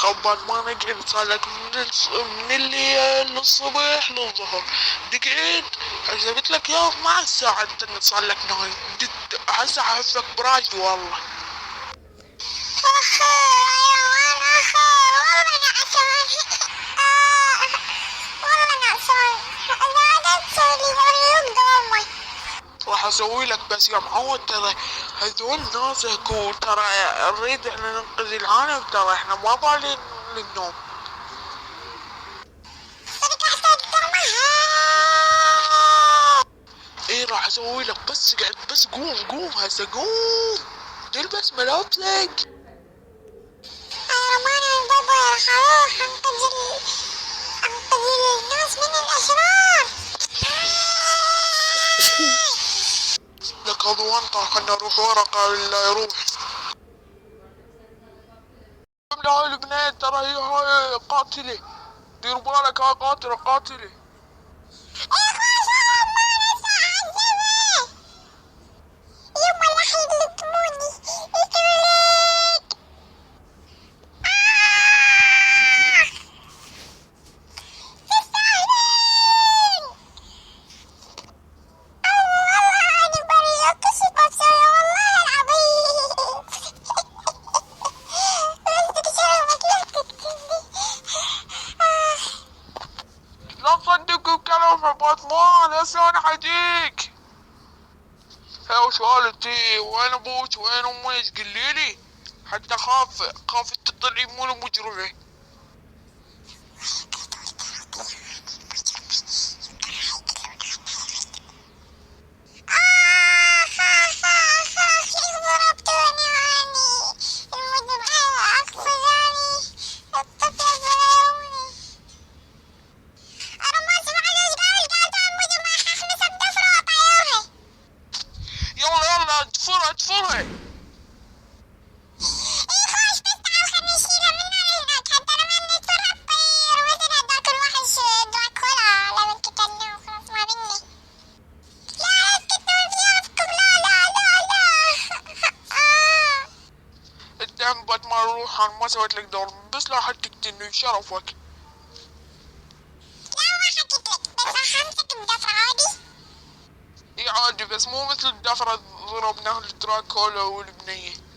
خبر ما نقعد صارلك من الليل للصبح للظهر. دقيت حسبت لك يا 12 ساعة انت صارلك نايم. هسه حفك برايد والله. راح اسوي لك بس يا معود ترى هذول ناسك وترى نريد احنا ننقذ العالم، ترى احنا ما بالين للنوم. ايه راح اسوي لك بس اقعد بس قوم هسه قوم تلبس ملابسك. لك هذوانطة خلنا نروح ورا قال لا يروح. لا هاي البنات ترى هاي قاتلة، دير بالك هاي قاتلة. لا تصدقوا كلام باتمان هسه انا حجيك. هاي وش قالتي وين ابوك وين امك قليلي حتى خاف تطلعي مو مجرمة. يلا ادفرها. الدم بعد ما اروح انا ما سويت لك دور بس لا حد تقتلني شرفك. اي عادي بس مو مثل الدفرة ضربناه الدراكولا والبنية.